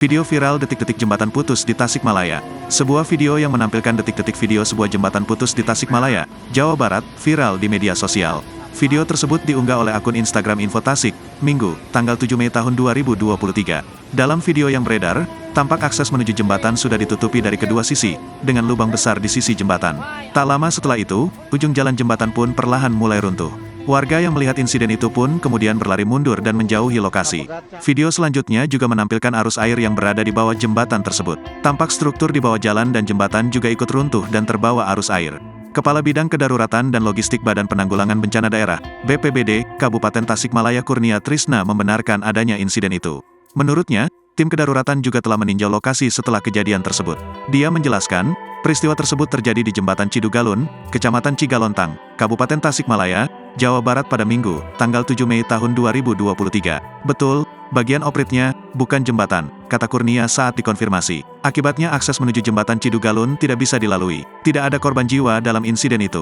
Video viral detik-detik jembatan putus di Tasikmalaya. Sebuah video yang menampilkan detik-detik video sebuah jembatan putus di Tasikmalaya, Jawa Barat, viral di media sosial. Video tersebut diunggah oleh akun Instagram Info Tasik, Minggu, tanggal 7 Mei tahun 2023. Dalam video yang beredar, tampak akses menuju jembatan sudah ditutupi dari kedua sisi, dengan lubang besar di sisi jembatan. Tak lama setelah itu, ujung jalan jembatan pun perlahan mulai runtuh. Warga yang melihat insiden itu pun kemudian berlari mundur dan menjauhi lokasi. Video selanjutnya juga menampilkan arus air yang berada di bawah jembatan tersebut. Tampak struktur di bawah jalan dan jembatan juga ikut runtuh dan terbawa arus air. Kepala Bidang Kedaruratan dan Logistik Badan Penanggulangan Bencana Daerah, BPBD, Kabupaten Tasikmalaya Kurnia Trisna membenarkan adanya insiden itu. Menurutnya, tim kedaruratan juga telah meninjau lokasi setelah kejadian tersebut. Dia menjelaskan, peristiwa tersebut terjadi di Jembatan Cidugalun, Kecamatan Cigalontang, Kabupaten Tasikmalaya, Jawa Barat pada Minggu, tanggal 7 Mei tahun 2023. Betul, bagian opritnya, bukan jembatan, kata Kurnia saat dikonfirmasi. Akibatnya akses menuju Jembatan Cidugalun tidak bisa dilalui. Tidak ada korban jiwa dalam insiden itu.